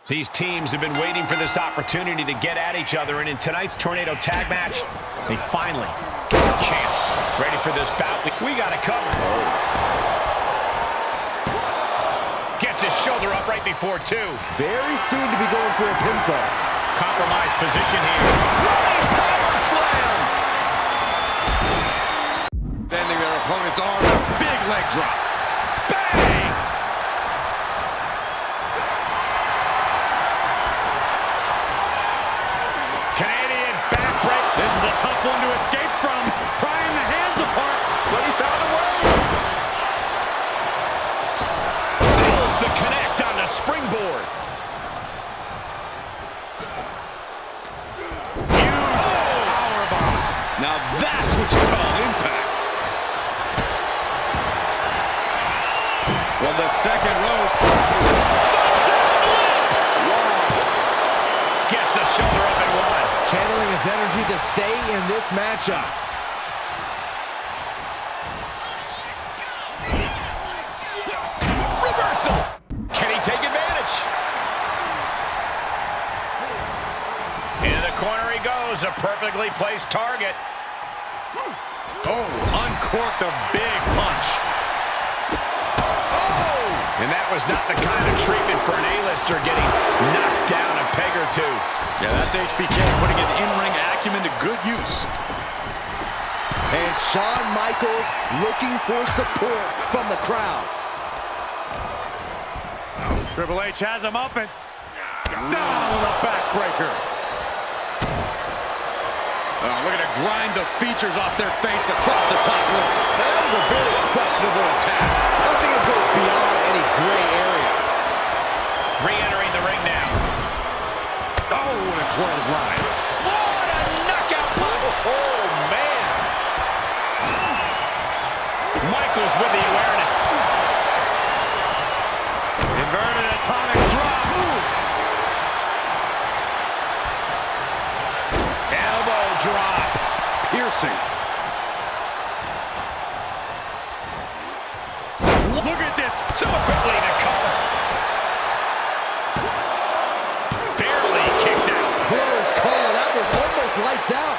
These teams have been waiting for this opportunity to get at each other, and in tonight's Tornado Tag Match, they finally get their chance. Ready for this bout? We got it covered. Gets his shoulder up right before two. Very soon to be going for a pinfall. Compromised position here. Running power slam! Bending their opponent's arm, a big leg drop. Bang! Canadian backbreak. This is a tough one to escape from. Prying the hands apart. But he found a way. Fails to connect on the springboard. Now that's what you call impact. From the second rope. Wow. Gets the shoulder up and one. Channeling his energy to stay in this matchup. Reversal. Can he take advantage? Into the corner he goes. A perfectly placed target. Oh, uncorked a big punch. Oh! And that was not the kind of treatment for an A-lister getting knocked down a peg or two. Yeah, that's HBK putting his in-ring acumen to good use. And Shawn Michaels looking for support from the crowd. Triple H has him up and down with a backbreaker. Oh, look at it grind the features off their face across the top rope. That was a very questionable attack. I don't think it goes beyond any gray area. Re-entering the ring now. Oh, what a clothesline. What a knockout punch! Oh, man! Michaels with the awareness. Inverted atomic drop. Elbow drop. Piercing. Look at this. So quickly to cover. Barely kicks out. Close call. That was almost lights out.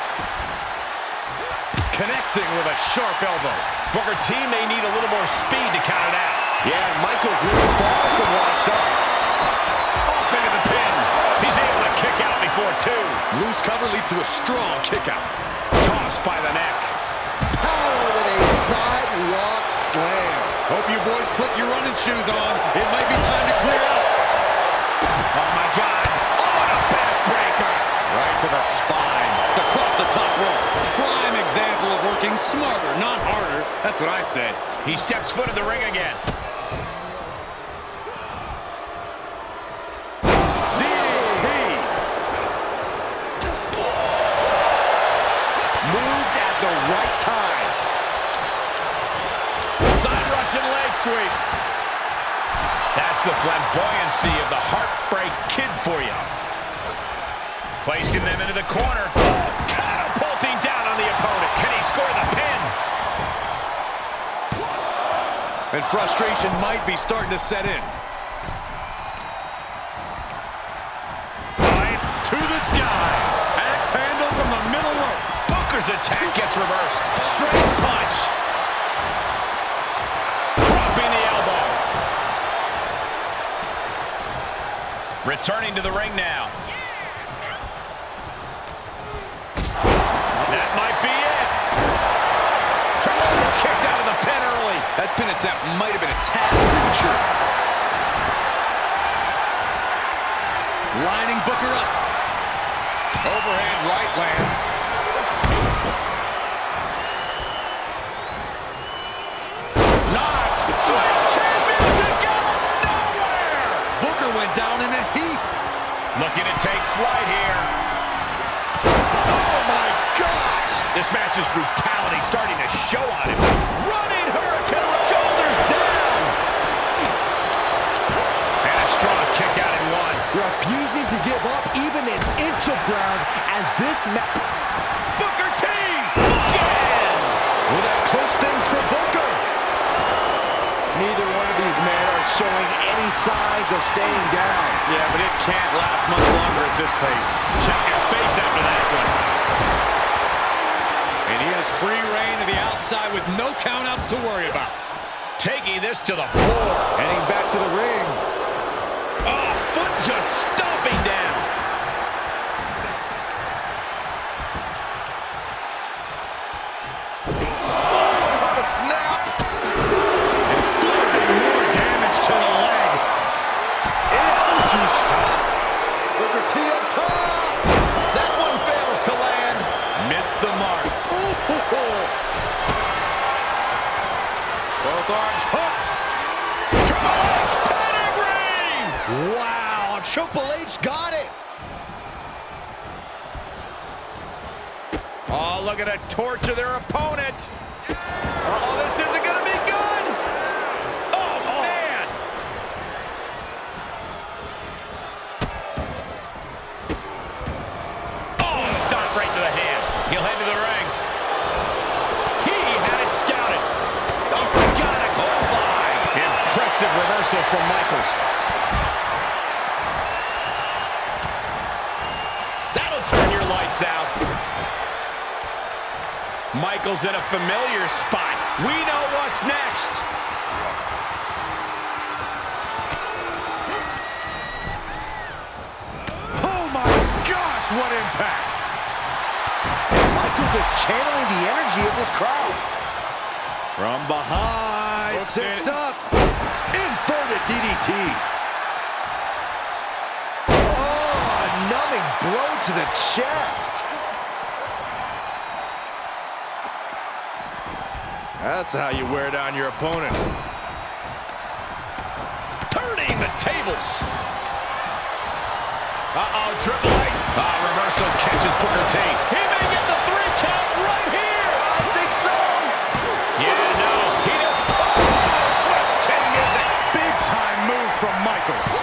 Connecting with a sharp elbow. Booker T may need a little more speed to count it out. Yeah, Michaels really far from washed up. Off into the pin. He's able to kick out before two. Loose cover leads to a strong kick out. Tossed by the neck. Power with a sidewalk slam. Hope you boys put your running shoes on. It might be time to clear out. Oh, my God. Oh, what a backbreaker. Right to the spine. Across the top rope. Prime example of working smarter, not harder. That's what I said. He steps foot in the ring again. DDT. Moved at the right time. Side Russian leg sweep. That's the flamboyancy of the Heartbreak Kid for you. Placing them into the corner. Catapulting down on the opponent. Can he score the pin? And frustration might be starting to set in. Right to the sky. Axe handle from the middle rope. Booker's attack gets reversed. Straight punch. Dropping the elbow. Returning to the ring now. That might be it. Triple H kicks out of the pin early. That pin attempt might have been a tad premature. Lining Booker up. Overhand right lands. Nas, Sweet Championship going nowhere. Booker went down in a heap. Looking to take flight here. Oh my gosh! This match's brutality starting to show on him. Running Hurricane, shoulders down. And a strong kick out in one. Refusing to give up even an inch of ground as this Booker T! Bookend! Will that close things for Booker? Neither one of these men are showing any signs of staying down. Yeah, but it can't last much longer at this pace. Check your face after that one. And he has free reign to the outside with no countouts to worry about. Taking this to the floor. Heading back to the ring. Oh, foot just stomping down. Oh, what a snap. Inflicting more damage to the leg. You stop. Booker T up top. That one fails to land. Missed the mark. Both arms hooked. Triple H pedigree. Wow, Triple H got it. Oh, look at a torture their opponent. Oh, this isn't going to be good. Oh, man. Oh, stop right to the hand. He'll head to the ring. He had it scouted. Oh, got a clothesline. Impressive reversal from Michaels. That'll turn your lights out. Michaels in a familiar spot. We know what's next. Oh my gosh, what impact! Michaels is channeling the energy of this crowd. From behind. Six up. Inverted DDT. Oh, a numbing blow to the chest. That's how you wear down your opponent. Turning the tables. Uh-oh, Triple H. Reversal catches Booker T. He may get the 3 count right here. I think so. Yeah, no. He does. Oh, switch music. Big time move from Michaels.